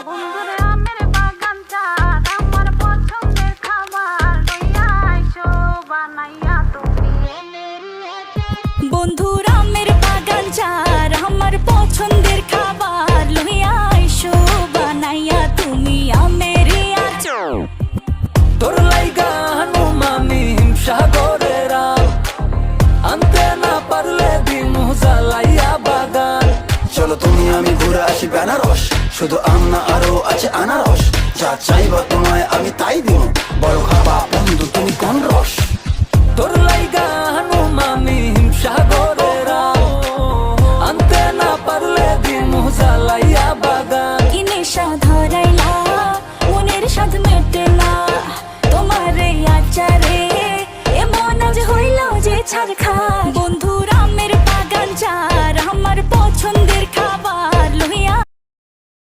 বন্ধুরে আমের বাগানটা আমার পছন্দের খাবার লইয়া আইসো বানাইয়া তুমি। বন্ধুর আমের বাগান চার আমার পছন্দের খাবার লইয়া আইসো বানাইয়া তুমি আমের আচার। তোর লাইগা হানুমামি হিমসাগরের আম, আনতে না পারলে দিন জ্বালাইয়া বাগান। চলো তুমি আমি ঘুরে আসি বেনারস, শুধু আম না আরো আছে আনারস। যা চাইবা তোমায় আমি তাই দিব, বড়